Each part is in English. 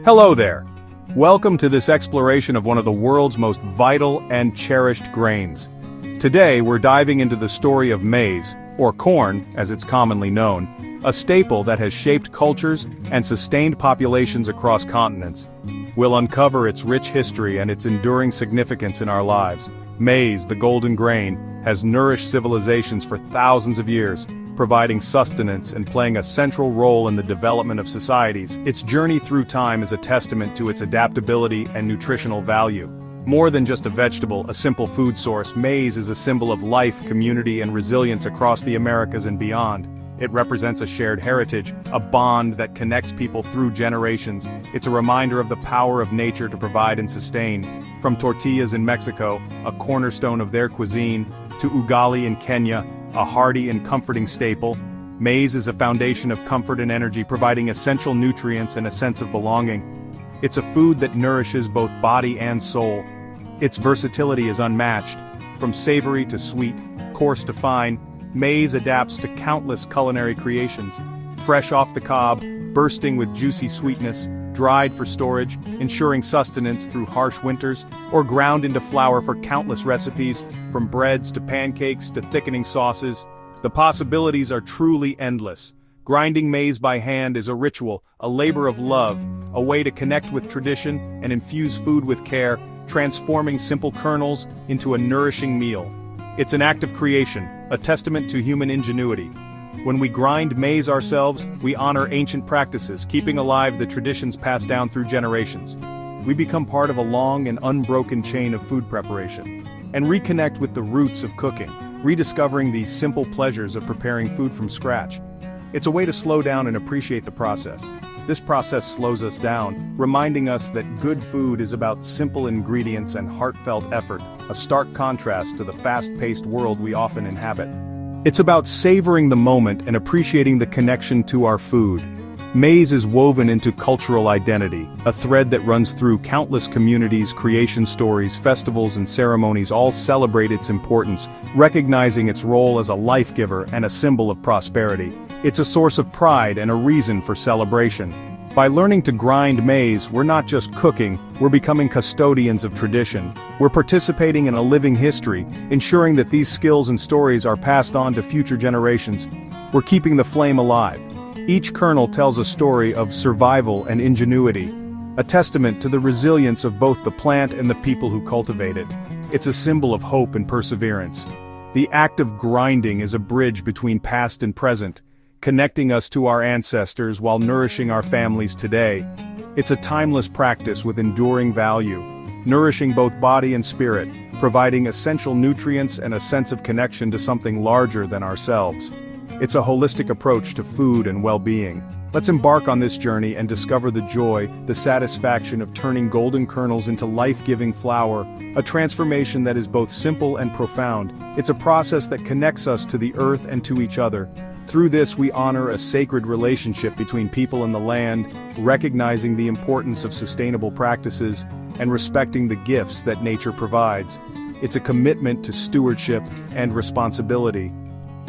Hello there! Welcome to this exploration of one of the world's most vital and cherished grains. Today we're diving into the story of maize, or corn as it's commonly known, a staple that has shaped cultures and sustained populations across continents. We'll uncover its rich history and its enduring significance in our lives. Maize, the golden grain, has nourished civilizations for thousands of years, providing sustenance and playing a central role in the development of societies. Its journey through time is a testament to its adaptability and nutritional value. More than just a vegetable, a simple food source, maize is a symbol of life, community, and resilience across the Americas and beyond. It represents a shared heritage, a bond that connects people through generations. It's a reminder of the power of nature to provide and sustain. From tortillas in Mexico, a cornerstone of their cuisine, to ugali in Kenya, a hearty and comforting staple, maize is a foundation of comfort and energy, providing essential nutrients and a sense of belonging. It's a food that nourishes both body and soul. Its versatility is unmatched. From savory to sweet, coarse to fine, maize adapts to countless culinary creations. Fresh off the cob, bursting with juicy sweetness, dried for storage, ensuring sustenance through harsh winters, or ground into flour for countless recipes, from breads to pancakes to thickening sauces. The possibilities are truly endless. Grinding maize by hand is a ritual, a labor of love, a way to connect with tradition and infuse food with care, transforming simple kernels into a nourishing meal. It's an act of creation, a testament to human ingenuity. When we grind maize ourselves, we honor ancient practices, keeping alive the traditions passed down through generations. We become part of a long and unbroken chain of food preparation, and reconnect with the roots of cooking, rediscovering the simple pleasures of preparing food from scratch. It's a way to slow down and appreciate the process. This process slows us down, reminding us that good food is about simple ingredients and heartfelt effort, a stark contrast to the fast-paced world we often inhabit. It's about savoring the moment and appreciating the connection to our food. Maize is woven into cultural identity, a thread that runs through countless communities, creation stories, festivals, and ceremonies all celebrate its importance, recognizing its role as a life-giver and a symbol of prosperity. It's a source of pride and a reason for celebration. By learning to grind maize, we're not just cooking, we're becoming custodians of tradition. We're participating in a living history, ensuring that these skills and stories are passed on to future generations. We're keeping the flame alive. Each kernel tells a story of survival and ingenuity, a testament to the resilience of both the plant and the people who cultivate it. It's a symbol of hope and perseverance. The act of grinding is a bridge between past and present, connecting us to our ancestors while nourishing our families today. It's a timeless practice with enduring value, nourishing both body and spirit, providing essential nutrients and a sense of connection to something larger than ourselves. It's a holistic approach to food and well-being. Let's embark on this journey and discover the joy, the satisfaction of turning golden kernels into life-giving flour, a transformation that is both simple and profound. It's a process that connects us to the earth and to each other. Through this we honor a sacred relationship between people and the land, recognizing the importance of sustainable practices and respecting the gifts that nature provides. It's a commitment to stewardship and responsibility.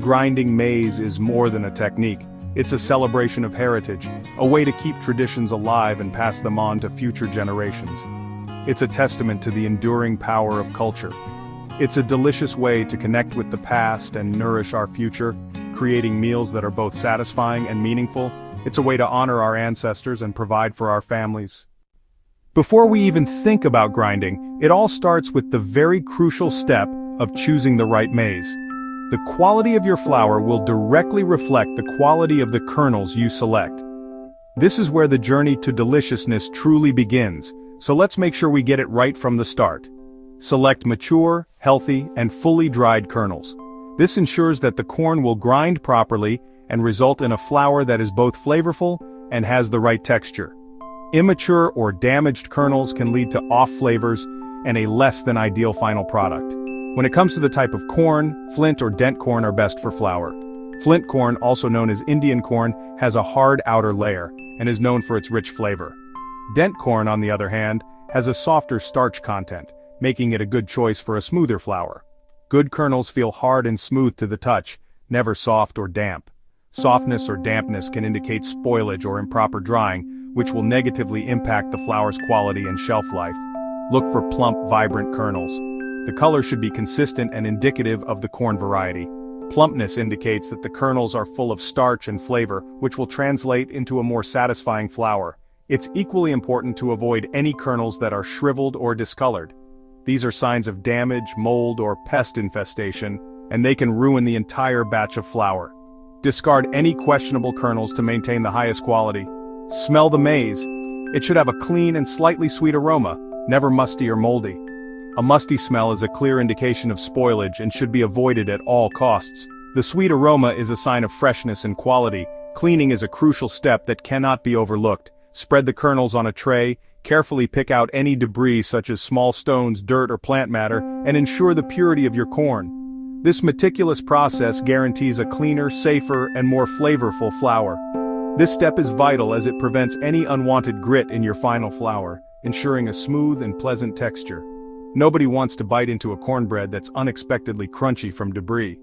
Grinding maize is more than a technique. It's a celebration of heritage, a way to keep traditions alive and pass them on to future generations. It's a testament to the enduring power of culture. It's a delicious way to connect with the past and nourish our future, creating meals that are both satisfying and meaningful. It's a way to honor our ancestors and provide for our families. Before we even think about grinding, it all starts with the very crucial step of choosing the right maize. The quality of your flour will directly reflect the quality of the kernels you select. This is where the journey to deliciousness truly begins, so let's make sure we get it right from the start. Select mature, healthy, and fully dried kernels. This ensures that the corn will grind properly and result in a flour that is both flavorful and has the right texture. Immature or damaged kernels can lead to off flavors and a less than ideal final product. When it comes to the type of corn, flint or dent corn are best for flour. Flint corn, also known as Indian corn, has a hard outer layer and is known for its rich flavor. Dent corn, on the other hand, has a softer starch content, making it a good choice for a smoother flour. Good kernels feel hard and smooth to the touch, never soft or damp. Softness or dampness can indicate spoilage or improper drying, which will negatively impact the flour's quality and shelf life. Look for plump, vibrant kernels. The color should be consistent and indicative of the corn variety. Plumpness indicates that the kernels are full of starch and flavor, which will translate into a more satisfying flour. It's equally important to avoid any kernels that are shriveled or discolored. These are signs of damage, mold, or pest infestation, and they can ruin the entire batch of flour. Discard any questionable kernels to maintain the highest quality. Smell the maize. It should have a clean and slightly sweet aroma, never musty or moldy. A musty smell is a clear indication of spoilage and should be avoided at all costs. The sweet aroma is a sign of freshness and quality. Cleaning is a crucial step that cannot be overlooked. Spread the kernels on a tray, carefully pick out any debris such as small stones, dirt, or plant matter, and ensure the purity of your corn. This meticulous process guarantees a cleaner, safer, and more flavorful flour. This step is vital as it prevents any unwanted grit in your final flour, ensuring a smooth and pleasant texture. Nobody wants to bite into a cornbread that's unexpectedly crunchy from debris.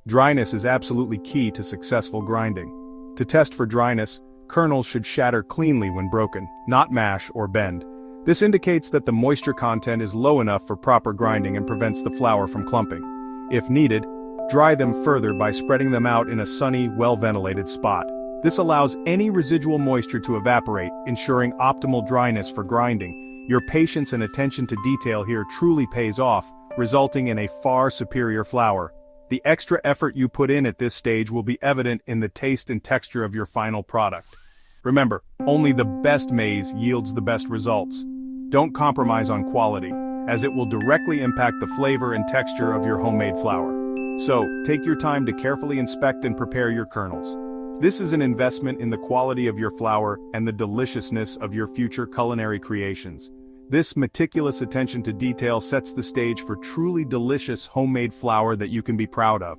Dryness is absolutely key to successful grinding. To test for dryness, kernels should shatter cleanly when broken, not mash or bend. This indicates that the moisture content is low enough for proper grinding and prevents the flour from clumping. If needed, dry them further by spreading them out in a sunny, well-ventilated spot. This allows any residual moisture to evaporate, ensuring optimal dryness for grinding. Your patience and attention to detail here truly pays off, resulting in a far superior flour. The extra effort you put in at this stage will be evident in the taste and texture of your final product. Remember, only the best maize yields the best results. Don't compromise on quality, as it will directly impact the flavor and texture of your homemade flour. So, take your time to carefully inspect and prepare your kernels. This is an investment in the quality of your flour and the deliciousness of your future culinary creations. This meticulous attention to detail sets the stage for truly delicious homemade flour that you can be proud of.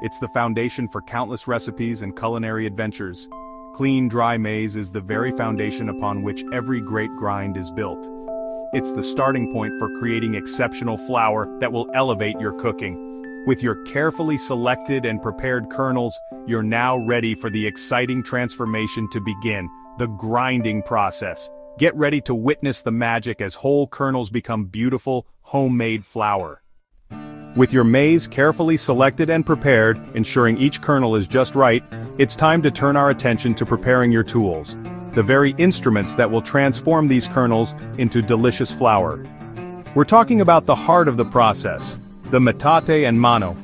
It's the foundation for countless recipes and culinary adventures. Clean, dry maize is the very foundation upon which every great grind is built. It's the starting point for creating exceptional flour that will elevate your cooking. With your carefully selected and prepared kernels, you're now ready for the exciting transformation to begin, the grinding process. Get ready to witness the magic as whole kernels become beautiful, homemade flour. With your maize carefully selected and prepared, ensuring each kernel is just right, it's time to turn our attention to preparing your tools, the very instruments that will transform these kernels into delicious flour. We're talking about the heart of the process, the metate and mano.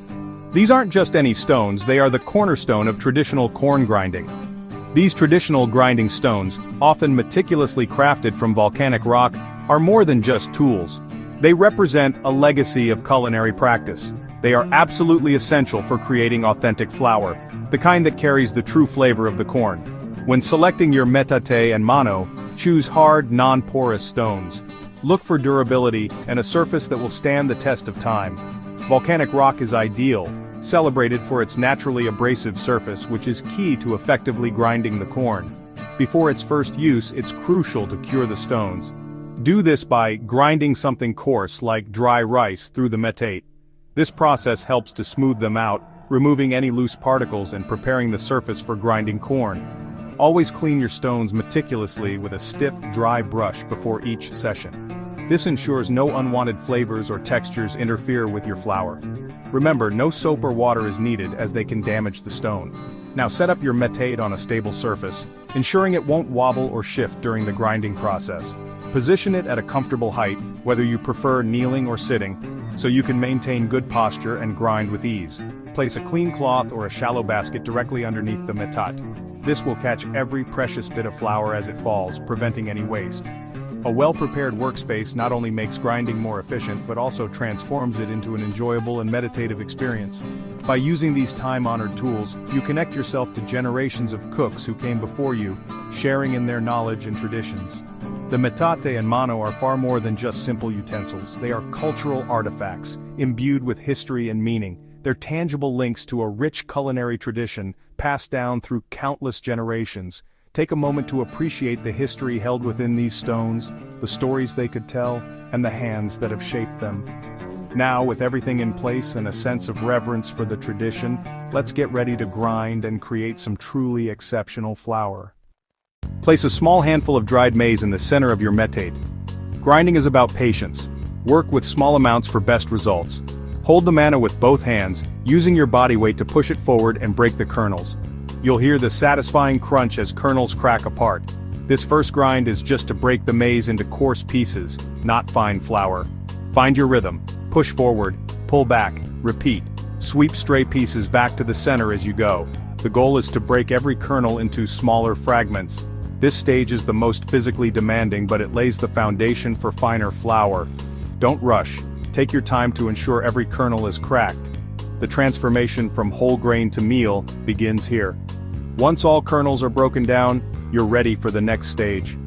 These aren't just any stones, they are the cornerstone of traditional corn grinding. These traditional grinding stones, often meticulously crafted from volcanic rock, are more than just tools. They represent a legacy of culinary practice. They are absolutely essential for creating authentic flour, the kind that carries the true flavor of the corn. When selecting your metate and mano, choose hard, non-porous stones. Look for durability and a surface that will stand the test of time. Volcanic rock is ideal, celebrated for its naturally abrasive surface, which is key to effectively grinding the corn. Before its first use, it's crucial to cure the stones. Do this by grinding something coarse like dry rice through the metate. This process helps to smooth them out, removing any loose particles and preparing the surface for grinding corn. Always clean your stones meticulously with a stiff, dry brush before each session. This ensures no unwanted flavors or textures interfere with your flour. Remember, no soap or water is needed as they can damage the stone. Now set up your metate on a stable surface, ensuring it won't wobble or shift during the grinding process. Position it at a comfortable height, whether you prefer kneeling or sitting, so you can maintain good posture and grind with ease. Place a clean cloth or a shallow basket directly underneath the metate. This will catch every precious bit of flour as it falls, preventing any waste. A well-prepared workspace not only makes grinding more efficient but also transforms it into an enjoyable and meditative experience. By using these time-honored tools, you connect yourself to generations of cooks who came before you, sharing in their knowledge and traditions. The metate and mano are far more than just simple utensils. They are cultural artifacts, imbued with history and meaning. They're tangible links to a rich culinary tradition, passed down through countless generations. Take a moment to appreciate the history held within these stones, the stories they could tell, and the hands that have shaped them. Now, with everything in place and a sense of reverence for the tradition, let's get ready to grind and create some truly exceptional flour. Place a small handful of dried maize in the center of your metate. Grinding is about patience. Work with small amounts for best results. Hold the manna with both hands, using your body weight to push it forward and break the kernels. You'll hear the satisfying crunch as kernels crack apart. This first grind is just to break the maize into coarse pieces, not fine flour. Find your rhythm. Push forward, pull back, repeat. Sweep stray pieces back to the center as you go. The goal is to break every kernel into smaller fragments. This stage is the most physically demanding, but it lays the foundation for finer flour. Don't rush. Take your time to ensure every kernel is cracked. The transformation from whole grain to meal begins here. Once all kernels are broken down, you're ready for the next stage.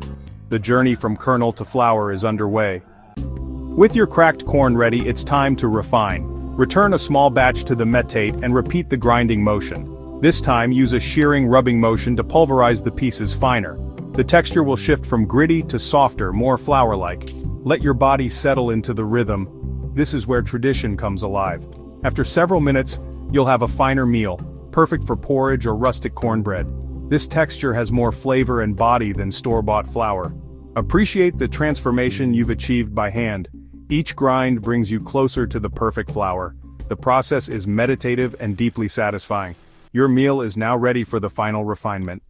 The journey from kernel to flour is underway. With your cracked corn ready, it's time to refine. Return a small batch to the metate and repeat the grinding motion. This time use a shearing rubbing motion to pulverize the pieces finer. The texture will shift from gritty to softer, more flour-like. Let your body settle into the rhythm. This is where tradition comes alive. After several minutes, you'll have a finer meal, perfect for porridge or rustic cornbread. This texture has more flavor and body than store-bought flour. Appreciate the transformation you've achieved by hand. Each grind brings you closer to the perfect flour. The process is meditative and deeply satisfying. Your meal is now ready for the final refinement.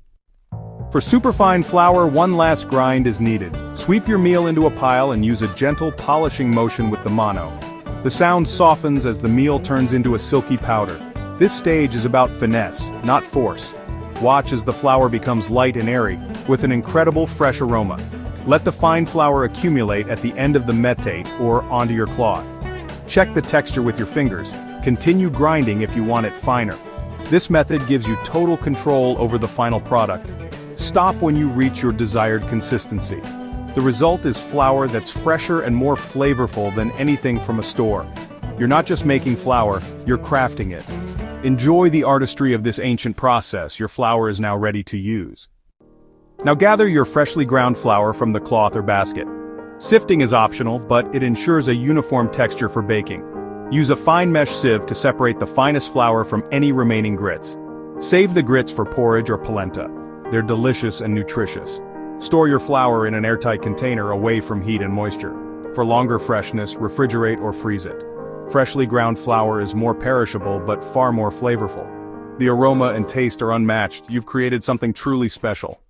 For superfine flour, one last grind is needed. Sweep your meal into a pile and use a gentle polishing motion with the mano. The sound softens as the meal turns into a silky powder. This stage is about finesse, not force. Watch as the flour becomes light and airy, with an incredible fresh aroma. Let the fine flour accumulate at the end of the metate or onto your cloth. Check the texture with your fingers. Continue grinding if you want it finer. This method gives you total control over the final product. Stop when you reach your desired consistency. The result is flour that's fresher and more flavorful than anything from a store. You're not just making flour, you're crafting it. Enjoy the artistry of this ancient process. Your flour is now ready to use. Now gather your freshly ground flour from the cloth or basket. Sifting is optional, but it ensures a uniform texture for baking. Use a fine mesh sieve to separate the finest flour from any remaining grits. Save the grits for porridge or polenta. They're delicious and nutritious. Store your flour in an airtight container away from heat and moisture. For longer freshness, refrigerate or freeze it. Freshly ground flour is more perishable but far more flavorful. The aroma and taste are unmatched. You've created something truly special.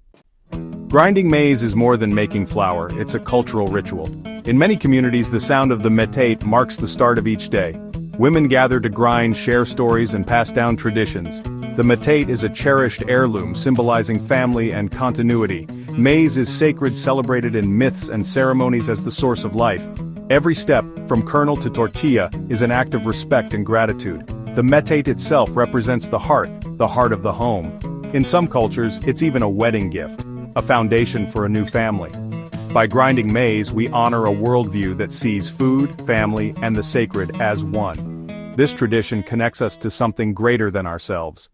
Grinding maize is more than making flour, it's a cultural ritual. In many communities, the sound of the metate marks the start of each day. Women gather to grind, share stories, and pass down traditions. The metate is a cherished heirloom symbolizing family and continuity. Maize is sacred, celebrated in myths and ceremonies as the source of life. Every step, from kernel to tortilla, is an act of respect and gratitude. The metate itself represents the hearth of the home. In some cultures, it's even a wedding gift, a foundation for a new family. By grinding maize, we honor a worldview that sees food, family, and the sacred as one. This tradition connects us to something greater than ourselves.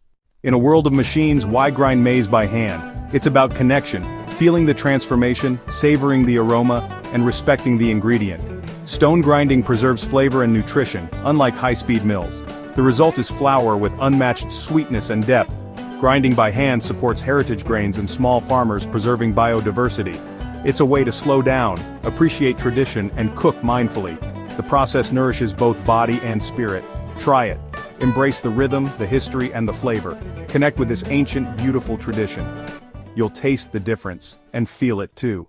In a world of machines, why grind maize by hand? It's about connection, feeling the transformation, savoring the aroma, and respecting the ingredient. Stone grinding preserves flavor and nutrition, unlike high-speed mills. The result is flour with unmatched sweetness and depth. Grinding by hand supports heritage grains and small farmers, preserving biodiversity. It's a way to slow down, appreciate tradition, and cook mindfully. The process nourishes both body and spirit. Try it. Embrace the rhythm, the history, and the flavor. Connect with this ancient, beautiful tradition. You'll taste the difference, and feel it too.